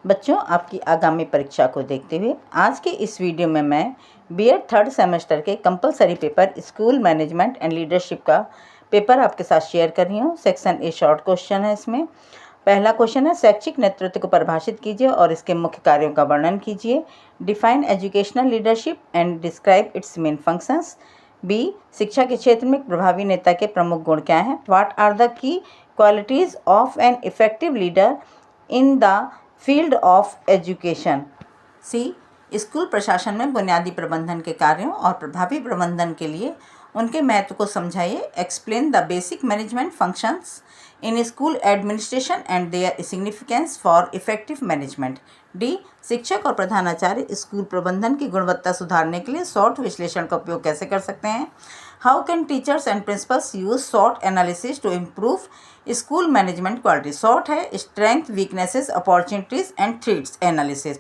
बच्चों, आपकी आगामी परीक्षा को देखते हुए आज के इस वीडियो में मैं बीएड थर्ड सेमेस्टर के compulsory paper school management and leadership का पेपर आपके साथ शेयर कर रही हूँ। सेक्शन ए शॉर्ट क्वेश्चन है। इसमें पहला क्वेश्चन है, शैक्षिक नेतृत्व को परिभाषित कीजिए और इसके मुख्य कार्यों का वर्णन कीजिए। Define educational leadership and describe its main functions. B, शिक्षा के क्षेत्र में एक प्रभावी नेता के प्रमुख गुण क्या हैं? What are the key qualities of an effective leader in the field of education. C, school प्रशासन में बुनियादी प्रबंधन के कार्यों और प्रभावी प्रबंधन के लिए उनके महत्व को समझाइए। Explain the basic management functions in school administration and their significance for effective management. D, शिक्षक और प्रधानाचार्य स्कूल प्रबंधन की गुणवत्ता सुधारने के लिए शॉर्ट विश्लेषण का उपयोग कैसे कर सकते हैं? How can teachers and principals use SWOT analysis to improve school management quality. SWOT है strength, weaknesses, opportunities and threats analysis.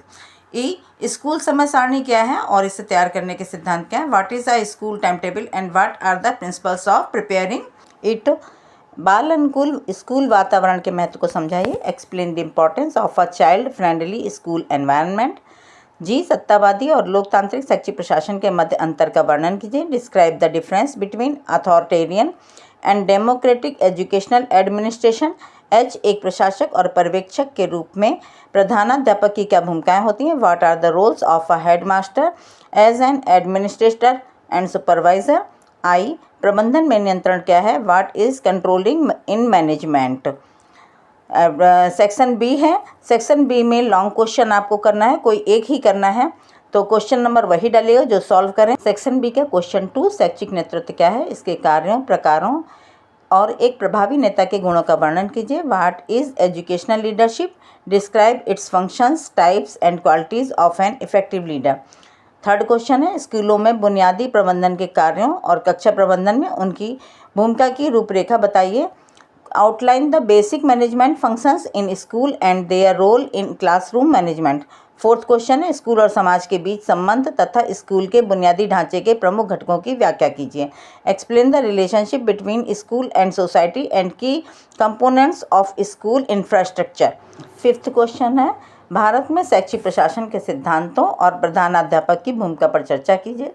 E, school समय सारणी क्या है और इसे तैयार करने के सिद्धांत क्या है? What is a school time table and what are the principles of preparing it. बाल अनुकूल स्कूल वातावरण के महत्व को समझाइए। Explain the importance of a child friendly school environment. G, सत्तावादी और लोकतांत्रिक शैक्षिक प्रशासन के मध्य अंतर का वर्णन कीजिए। Describe the difference between authoritarian and democratic educational administration. H, एक प्रशासक और पर्यवेक्षक के रूप में प्रधानाध्यापक की क्या भूमिकाएं होती हैं? What are the roles of a headmaster as an administrator and supervisor. I, प्रबंधन में नियंत्रण क्या है? What is controlling in management. Section B है। सेक्शन बी में लॉन्ग क्वेश्चन आपको करना है, कोई एक ही करना है, तो क्वेश्चन नंबर वही डालिएगा जो सॉल्व करें। सेक्शन बी का क्वेश्चन 2, शैक्षिक नेतृत्व क्या है, इसके कार्यों, प्रकारों और एक प्रभावी नेता के गुणों का वर्णन कीजिए। What is educational leadership, describe it's functions, types and qualities of an effective leader. Third question है, स्कूलों में बुनियादी प्रबंधन के कार्यों और कक्षा प्रबंधन में उनकी भूमिका की रूपरेखा बताइए। Outline the basic management functions in school and their role in classroom management. Fourth question है, स्कूल और समाज के बीच संबंध तथा स्कूल के बुनियादी ढांचे के प्रमुख घटकों की व्याख्या कीजिए। Explain the relationship between school and society and key components of school infrastructure. Fifth question है, भारत में शैक्षिक प्रशासन के सिद्धांतों और प्रधानाध्यापक की भूमिका पर चर्चा कीजिए।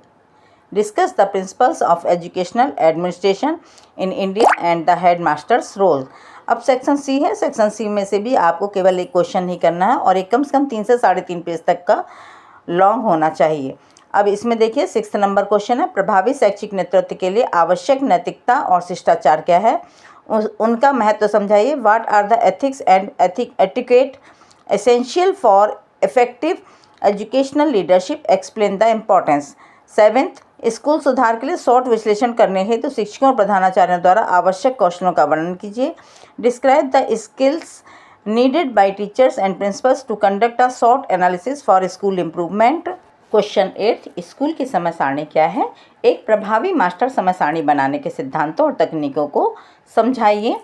Discuss the principles of educational administration in India and the headmaster's role. अब सेक्शन सी है। सेक्शन सी में से भी आपको केवल एक क्वेश्चन ही करना है और एक कम से कम 3 से 3.5 पेज तक का लॉन्ग होना चाहिए। अब इसमें देखिए 6 नंबर क्वेश्चन है, प्रभावी शैक्षिक नेतृत्व के लिए आवश्यक नैतिकता और शिष्टाचार क्या है, उनका महत्व समझाइए। What are the ethics and etiquette essential for effective educational leadership, explain the importance. 7th, school सुधार के लिए शॉर्ट विश्लेषण करने हेतु तो शिक्षकों और प्रधानाचार्यों द्वारा आवश्यक कौशलों का वर्णन कीजिए। Describe the skills needed by teachers and principals to conduct a short analysis for school improvement. Question 8, school की समय सारणी क्या है, एक प्रभावी मास्टर समय सारणी बनाने के सिद्धांतों और तकनीकों को समझाइए।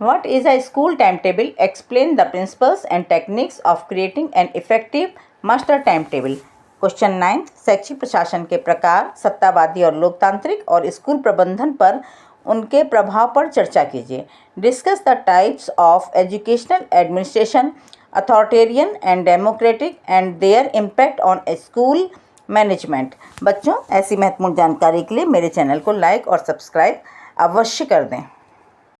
What is a school timetable? Explain the principles and techniques of creating an effective master timetable. Question 9, शैक्षिक प्रशासन के प्रकार, सत्तावादी और लोकतांत्रिक और स्कूल प्रबंधन पर उनके प्रभाव पर चर्चा कीजिए। Discuss the types of educational administration, authoritarian and democratic and there impact on school management. बच्चों, ऐसी महत्वपूर्ण जानकारी के लिए मेरे चैनल को लाइक और सब्सक्राइब अवश्य कर दें।